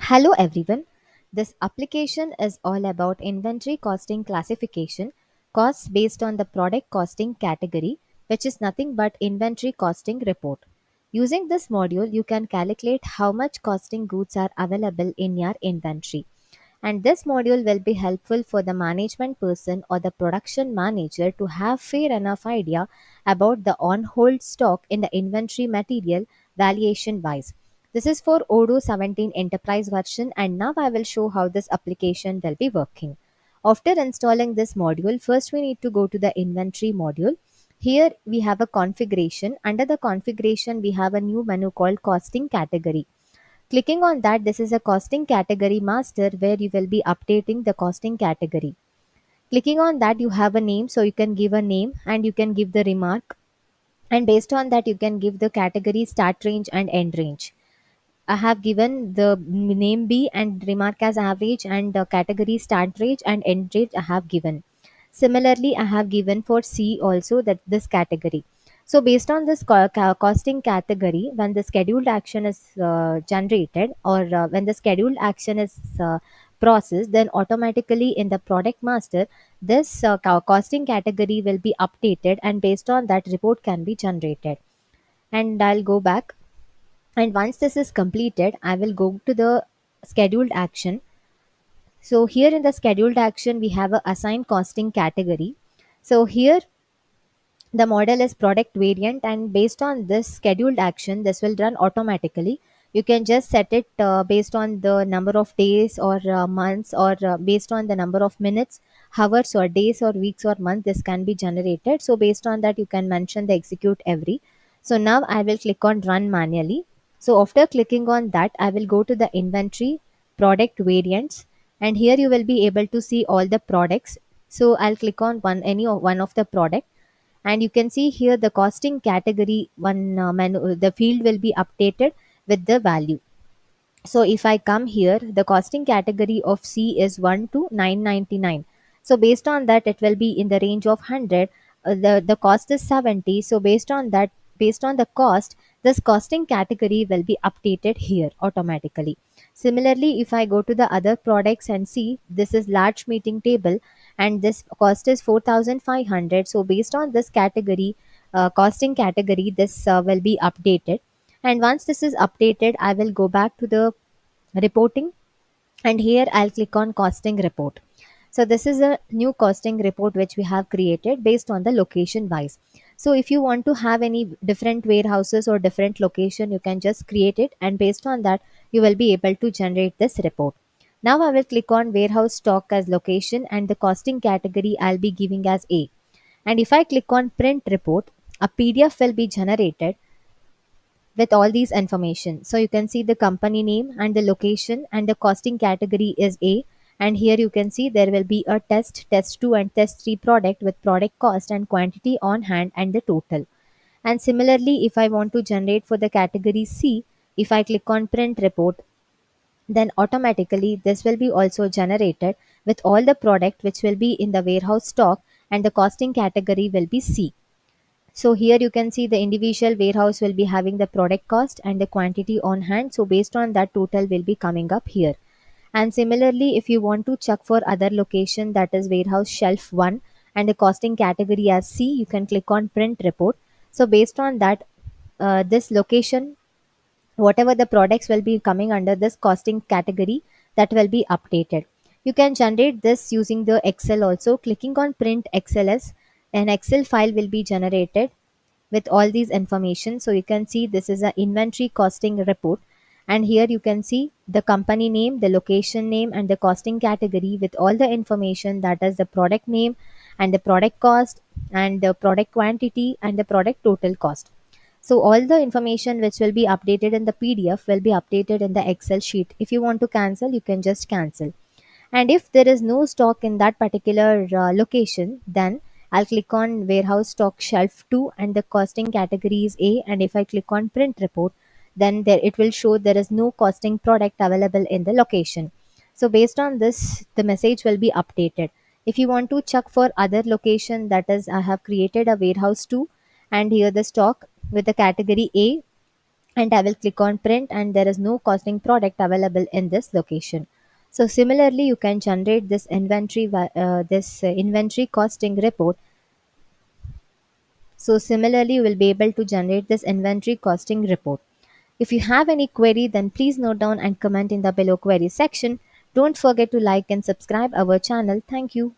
Hello everyone. This application is all about inventory costing classification, costs based on the product costing category, which is nothing but inventory costing report. Using this module, you can calculate how much costing goods are available in your inventory. And this module will be helpful for the management person or the production manager to have fair enough idea about the on hold stock in the inventory material valuation wise. This is for Odoo 17 enterprise version, and now I will show how this application will be working. After installing this module, first we need to go to the inventory module. Here we have a configuration. Under the configuration we have a new menu called costing category. Clicking on that, this is a costing category master where you will be updating the costing category. Clicking on that, you have a name, so you can give a name and you can give the remark. And based on that, you can give the category start range and end range. I have given the name B and remark as average, and the category start range and end range I have given. Similarly, I have given for C also that this category. So based on this costing category, when the scheduled action is generated, or when the scheduled action is processed, then automatically in the product master, this costing category will be updated, and based on that report can be generated. And I'll go back, and once this is completed, I will go to the scheduled action. So here in the scheduled action, we have a assigned costing category. So here the model is product variant, and based on this scheduled action, this will run automatically. You can just set it based on the number of days or months, or based on the number of minutes, hours or days or weeks or month this can be generated. So based on that, you can mention the execute every. So now I will click on run manually. So after clicking on that, I will go to the inventory product variants, and here you will be able to see all the products. So I'll click on one of the product, and you can see here the costing category one menu, the field will be updated with the value. So if I come here, the costing category of C is 1 to 999. So based on that, it will be in the range of 100. The cost is 70. So based on that, based on the cost, this costing category will be updated here automatically. Similarly, if I go to the other products and see, this is large meeting table, and this cost is 4500. So based on this category, costing category, this will be updated. And once this is updated, I will go back to the reporting, and here I'll click on costing report. So this is a new costing report which we have created based on the location wise. So if you want to have any different warehouses or different location, you can just create it, and based on that you will be able to generate this report. Now I will click on warehouse stock as location, and the costing category I'll be giving as A. And if I click on print report, a PDF will be generated with all these information. So you can see the company name and the location, and the costing category is A. And here you can see there will be a test 2 and test 3 product with product cost and quantity on hand and the total. And similarly, if I want to generate for the category C, if I click on print report, then automatically this will be also generated with all the product which will be in the warehouse stock, and the costing category will be C. So here you can see the individual warehouse will be having the product cost and the quantity on hand. So based on that, total will be coming up here. And similarly, if you want to check for other location, that is warehouse shelf 1 and the costing category as C, you can click on print report. So based on that, this location, whatever the products will be coming under this costing category, that will be updated. You can generate this using the Excel also. Clicking on print XLS, an Excel file will be generated with all these information. So you can see this is a inventory costing report, and here you can see the company name, the location name, and the costing category with all the information, that is the product name and the product cost and the product quantity and the product total cost. So all the information which will be updated in the PDF will be updated in the Excel sheet. If you want to cancel, you can just cancel. And if there is no stock in that particular location, then I'll click on warehouse stock shelf 2 and the costing category is A. And if I click on print report, then there it will show there is no costing product available in the location. So based on this, the message will be updated. If you want to check for other location, that is I have created a warehouse 2, and here the stock with the category A, and I will click on print, and there is no costing product available in this location. So similarly, you can generate this inventory costing report. So similarly, you will be able to generate this inventory costing report. If you have any query, then please note down and comment in the below query section. Don't forget to like and subscribe our channel. Thank you.